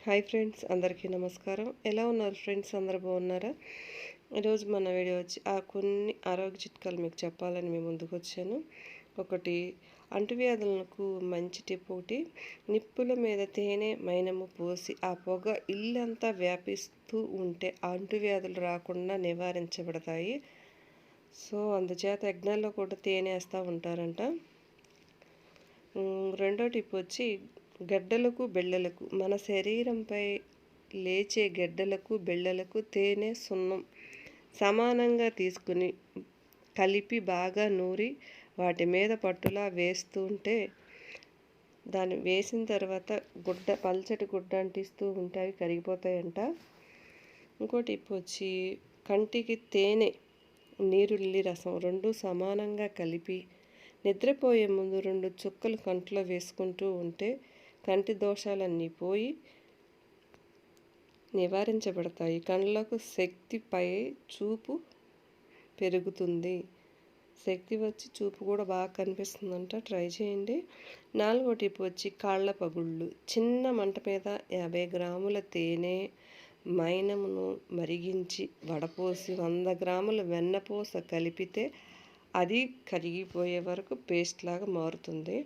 Hi friends, అందరికీ నమస్కారం. ఎలా ఉన్నారు ఫ్రెండ్స్? అందరు బాగున్నారా? ఈరోజు మన వీడియో వచ్చి కొన్ని ఆరోగ్య చిట్కాలు మీకు చెప్పాలని మీ ముందుకు వచ్చాను. ఒకటి, అంటువ్యాధులకు మంచి టిప్ ఒకటి, నిప్పుల మీద తేనె మైనము పోసి ఆ పొగ ఇల్లంతా వ్యాపిస్తూ ఉంటే అంటువ్యాధులు రాకుండా నివారించబడతాయి. సో అందుచేత యజ్ఞాల్లో కూడా తేనె వేస్తూ ఉంటారంట. రెండో టిప్ వచ్చి, గడ్డలకు బెళ్ళలకు, మన శరీరంపై లేచే గడ్డలకు బెళ్ళలకు తేనె సున్నం సమానంగా తీసుకుని కలిపి బాగా నూరి వాటి మీద పట్టులా వేస్తుంటే దాన్ని వేసిన తర్వాత పల్చటి గుడ్డ అంటిస్తూ ఉంటే అవి కరిగిపోతాయంట. ఇంకో టిప్ వచ్చి, కంటికి తేనె నీరుల్లి రసం రెండు సమానంగా కలిపి నిద్రపోయే ముందు 2 చుక్కలు కంట్లో వేసుకుంటూ ఉంటే కంటి దోషాలన్నీ పోయి నివారించబడతాయి. కళ్ళకు శక్తిపై చూపు పెరుగుతుంది. శక్తి వచ్చి చూపు కూడా బాగా కనిపిస్తుందంట. ట్రై చేయండి. 4వ టిప్ వచ్చి, కాళ్ళ పగుళ్ళు. చిన్న మంట మీద 50 గ్రాముల తేనె మైనమును మరిగించి వడపోసి 100 గ్రాముల వెన్నపూస కలిపితే అది కరిగిపోయే వరకు పేస్ట్ లాగా మారుతుంది.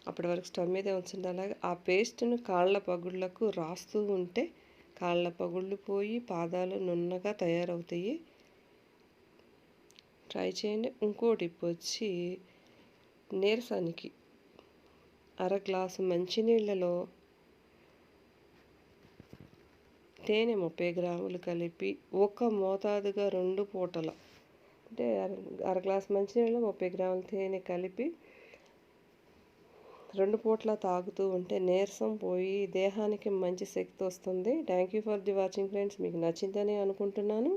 అప్పటి వరకు స్టవ్ మీదే ఉంచండి. అలాగే ఆ పేస్ట్ను కాళ్ళ పగుళ్ళకు రాస్తూ ఉంటే కాళ్ళ పగుళ్ళు పోయి పాదాలు నున్నగా తయారవుతాయి. ట్రై చేయండి. ఇంకో టిప్ వచ్చి, నీరసానికి 1/2 గ్లాసు మంచినీళ్ళలో తేనె 30 గ్రాములు కలిపి ఒక మోతాదుగా 2 పూటల, అంటే 1/2 గ్లాసు మంచినీళ్ళలో 30 గ్రాముల తేనె కలిపి 2 పూట్ల తాగుతూ ఉంటే నీరసం పోయి దేహానికి మంచి శక్తి వస్తుంది. Thank you for the watching friends. మీకు నచ్చిందని అనుకుంటున్నాను.